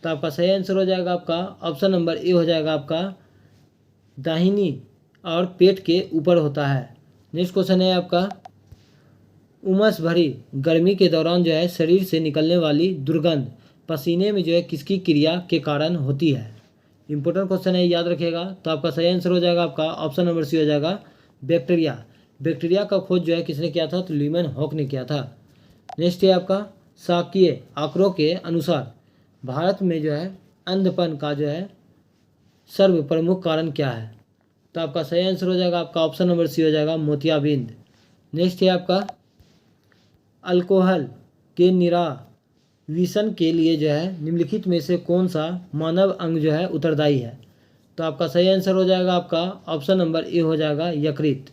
तो आपका सही आंसर हो जाएगा आपका ऑप्शन नंबर ए हो जाएगा आपका, दाहिनी और पेट के ऊपर होता है। नेक्स्ट क्वेश्चन है आपका, उमस भरी गर्मी के दौरान जो है शरीर से निकलने वाली दुर्गंध पसीने में जो है किसकी क्रिया के कारण होती है? इंपॉर्टेंट क्वेश्चन है, याद रखिएगा। तो आपका सही आंसर हो जाएगा आपका ऑप्शन नंबर सी हो जाएगा, बैक्टीरिया। बैक्टीरिया का खोज जो है किसने किया था? तो लीमन हॉक ने किया था। नेक्स्ट है आपका, सांख्यिकीय आंकड़ों के अनुसार भारत में जो है अंधपन का जो है सर्व प्रमुख कारण क्या है? तो आपका सही आंसर हो जाएगा आपका ऑप्शन नंबर सी हो जाएगा, मोतियाबिंद। नेक्स्ट है आपका, अल्कोहल के निरावीशन के लिए जो है निम्नलिखित में से कौन सा मानव अंग जो है उत्तरदायी है? तो आपका सही आंसर हो जाएगा आपका ऑप्शन नंबर ए हो जाएगा, यकृत।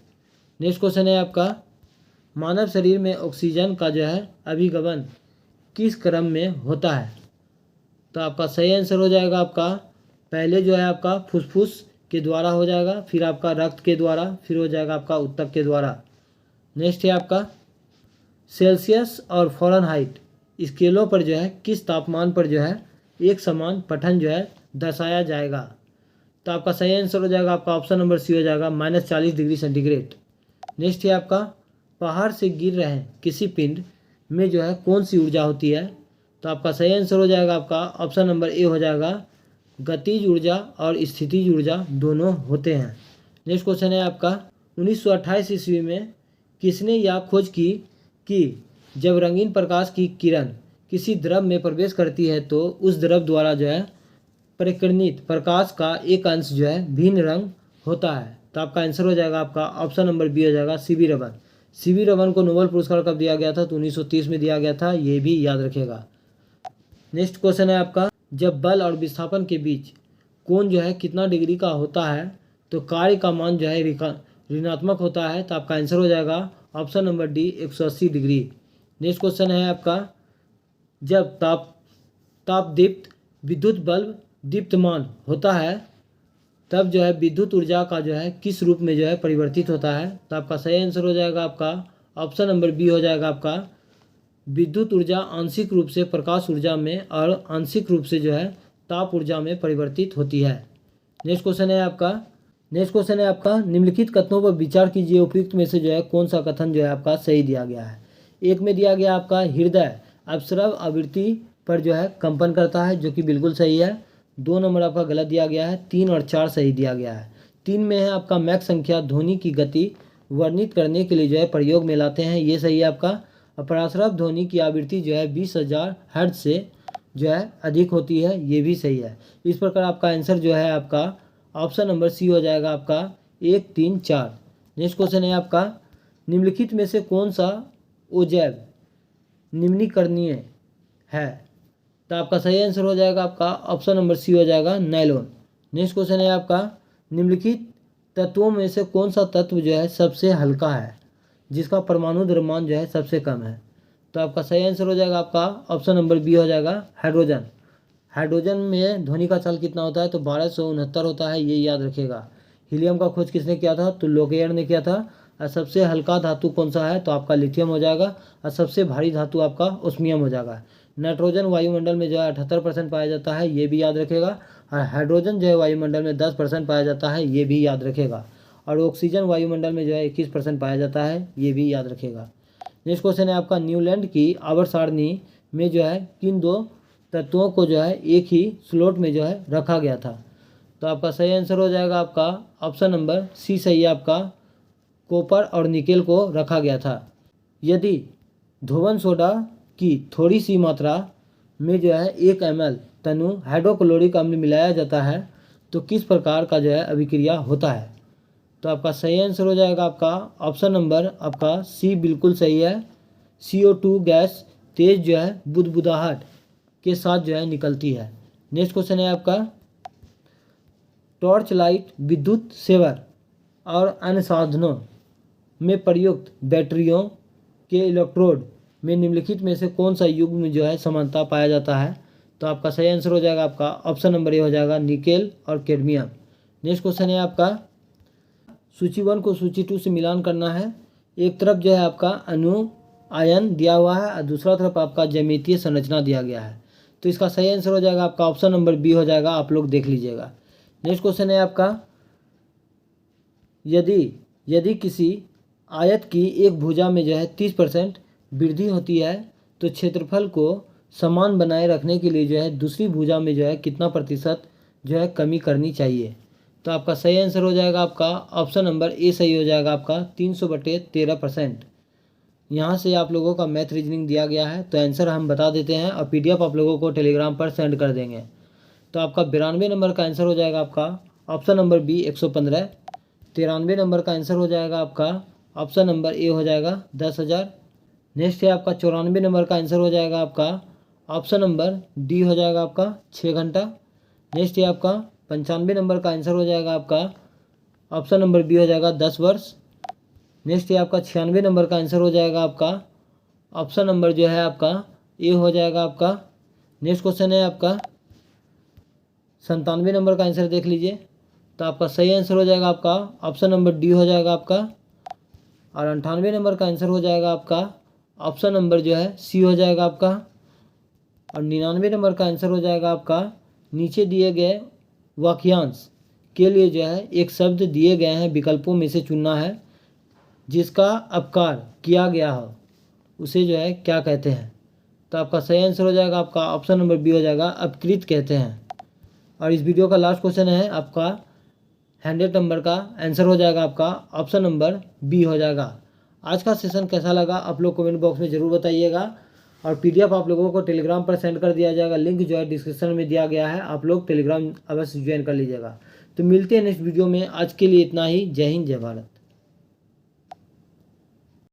नेक्स्ट क्वेश्चन है आपका, मानव शरीर में ऑक्सीजन का जो है अभिगमन किस क्रम में होता है? तो आपका सही आंसर हो जाएगा आपका, पहले जो है आपका फुसफुस के द्वारा हो जाएगा, फिर आपका रक्त के द्वारा, फिर हो जाएगा आपका ऊतक के द्वारा। नेक्स्ट है आपका, सेल्सियस और फ़ारेनहाइट स्केलों पर जो है किस तापमान पर जो है एक समान पठन जो है दर्शाया जाएगा? तो आपका सही आंसर हो जाएगा आपका ऑप्शन नंबर सी हो जाएगा, -40 डिग्री सेंटीग्रेड। नेक्स्ट है आपका, पहाड़ से गिर रहे किसी पिंड में जो है कौन सी ऊर्जा होती है? तो आपका सही आंसर हो जाएगा आपका ऑप्शन नंबर ए हो जाएगा, गतिज ऊर्जा और स्थितिज ऊर्जा दोनों होते हैं। नेक्स्ट क्वेश्चन है आपका, 1928 ईस्वी में किसने यह खोज की कि जब रंगीन प्रकाश की किरण किसी द्रव में प्रवेश करती है तो उस द्रव द्वारा जो है परिकर्णित प्रकाश का एक अंश जो है भिन्न रंग होता है? तो आपका आंसर हो जाएगा आपका ऑप्शन नंबर बी हो जाएगा, सीवी रमन। सीवी रमन को नोबेल पुरस्कार कब दिया गया था? तो 1930 में दिया गया था, ये भी याद रखेगा। नेक्स्ट क्वेश्चन है आपका, जब बल और विस्थापन के बीच कोण जो है कितना डिग्री का होता है तो कार्य का मान जो है ऋणात्मक होता है? तो आपका आंसर हो जाएगा option number D, 180 degree. Next question है आपका, जब तापदीप्त विद्युत बल्ब दीप्तमान होता है तब जो है विद्युत ऊर्जा का जो है किस रूप में जो है परिवर्तित होता है? तो आपका सही आंसर हो जाएगा आपका ऑप्शन नंबर बी हो जाएगा आपका, विद्युत ऊर्जा आंशिक रूप से प्रकाश ऊर्जा में और आंशिक रूप से जो है ताप ऊर्जा में परिवर्तित होती है। नेक्स्ट क्वेश्चन है आपका, नेक्स्ट क्वेश्चन है आपका, निम्नलिखित कथनों पर विचार कीजिए, उपयुक्त में से जो है कौन सा कथन जो है आपका सही दिया गया है। एक में दिया गया आपका हृदय अपस्रव आवृत्ति पर जो है कंपन करता है, जो कि बिल्कुल सही है। 2 नंबर आपका गलत दिया गया है। 3 और 4 सही दिया गया है। 3 में है आपका मैक संख्या ध्वनि की गति वर्णित करने के लिए जो है प्रयोग में लाते हैं, ये सही है आपका। अपराश्रव ध्वनि की आवृत्ति जो है 20,000 हर्ट्ज से जो है अधिक होती है, ये भी सही है। इस प्रकार आपका आंसर जो है आपका ऑप्शन नंबर सी हो जाएगा आपका 1, 3, 4। नेक्स्ट क्वेश्चन है आपका, निम्नलिखित में से कौन सा ओजैव निम्नीकरणीय है। तो आपका सही आंसर हो जाएगा आपका ऑप्शन नंबर सी हो जाएगा नायलॉन। नेक्स्ट क्वेश्चन है आपका, निम्नलिखित तत्वों में से कौन सा तत्व जो है सबसे हल्का है, जिसका परमाणु द्रव्यमान जो है सबसे कम है। तो आपका सही आंसर हो जाएगा आपका ऑप्शन नंबर बी हो जाएगा हाइड्रोजन। हाइड्रोजन में ध्वनि का चाल कितना होता है, तो 1269 होता है, ये याद रखेगा। हीलियम का खोज किसने किया था, तो लोकेयर ने किया था। और सबसे हल्का धातु कौन सा है, तो आपका लिथियम हो जाएगा। और सबसे भारी धातु आपका ओस्मियम हो जाएगा। नाइट्रोजन वायुमंडल में जो है 78% पाया जाता है, ये भी याद रखेगा। और हाइड्रोजन जो है वायुमंडल में 10% पाया जाता है, ये भी याद रखेगा। और ऑक्सीजन वायुमंडल में जो है 21% पाया जाता है, ये भी याद रखेगा। नेक्स्ट क्वेश्चन है आपका, न्यूलैंड की आवर्त सारणी में जो है किन 2 तत्वों को जो है एक ही स्लॉट में जो है रखा गया था। तो आपका सही आंसर हो जाएगा आपका ऑप्शन नंबर सी सही है आपका, कॉपर और निकेल को रखा गया था। यदि धोवन सोडा की थोड़ी सी मात्रा में जो है 1 ml तनु हाइड्रोक्लोरिक अम्ल मिलाया जाता है, तो किस प्रकार का जो है अभिक्रिया होता है। तो आपका सही आंसर हो जाएगा आपका ऑप्शन नंबर आपका सी बिल्कुल सही है। CO2 गैस तेज जो है बुदबुदाहट के साथ जो है निकलती है। नेक्स्ट क्वेश्चन है आपका, टॉर्च लाइट विद्युत सेवर और अन्य साधनों में प्रयुक्त बैटरियों के इलेक्ट्रोड में निम्नलिखित में से कौन सा युग्म जो है समानता पाया जाता है। तो आपका सही आंसर हो जाएगा आपका ऑप्शन नंबर ए हो जाएगा निकेल और कैडमियम। नेक्स्ट क्वेश्चन है आपका, सूची 1 को सूची 2 से मिलान करना है। एक तरफ जो है आपका अणु आयन दिया हुआ है और दूसरा तरफ आपका ज्यामितीय संरचना दिया गया है। तो इसका सही आंसर हो जाएगा आपका ऑप्शन नंबर बी हो जाएगा, आप लोग देख लीजिएगा। नेक्स्ट क्वेश्चन है आपका, यदि किसी आयत की एक भुजा में जो है 30% वृद्धि होती है, तो क्षेत्रफल को समान बनाए रखने के लिए जो है दूसरी भुजा में जो है कितना प्रतिशत जो है कमी करनी चाहिए। तो आपका सही आंसर हो जाएगा आपका ऑप्शन नंबर ए सही हो जाएगा आपका 300/13%। यहाँ से आप लोगों का मैथ रीजनिंग दिया गया है, तो आंसर हम बता देते हैं और PDF आप लोगों को टेलीग्राम पर सेंड कर देंगे। तो आपका 92 नंबर का आंसर हो जाएगा आपका ऑप्शन नंबर बी 115। 93 नंबर का आंसर हो जाएगा आपका ऑप्शन नंबर ए हो जाएगा 10,000। नेक्स्ट है आपका 94 नंबर का आंसर हो जाएगा आपका ऑप्शन नंबर डी हो जाएगा आपका 6 घंटा। नेक्स्ट है आपका 95 नंबर का आंसर हो जाएगा आपका ऑप्शन नंबर बी हो जाएगा 10 वर्ष। नेक्स्ट है आपका 96 नंबर का आंसर हो जाएगा आपका ऑप्शन नंबर जो है आपका ए हो जाएगा आपका। नेक्स्ट क्वेश्चन है आपका 97 नंबर का आंसर देख लीजिए, तो आपका सही आंसर हो जाएगा आपका ऑप्शन नंबर डी हो जाएगा आपका। और 98 नंबर का आंसर हो जाएगा आपका ऑप्शन नंबर जो है सी हो जाएगा आपका। और 99 नंबर का आंसर हो जाएगा आपका, नीचे दिए गए वाक्यांश के लिए जो है एक शब्द दिए गए हैं विकल्पों में से चुनना है, जिसका अपकार किया गया हो उसे जो है क्या कहते हैं। तो आपका सही आंसर हो जाएगा आपका ऑप्शन नंबर बी हो जाएगा, अपकृत कहते हैं। और इस वीडियो का लास्ट क्वेश्चन है आपका 100 नंबर का आंसर हो जाएगा आपका ऑप्शन नंबर बी हो जाएगा। आज का सेशन कैसा लगा आप लोग कमेंट बॉक्स में ज़रूर बताइएगा। और PDF आप लोगों को टेलीग्राम पर सेंड कर दिया जाएगा, लिंक जो है डिस्क्रिप्शन में दिया गया है, आप लोग टेलीग्राम अवश्य ज्वाइन कर लीजिएगा। तो मिलते हैं नेक्स्ट वीडियो में, आज के लिए इतना ही। जय हिंद, जय भारत।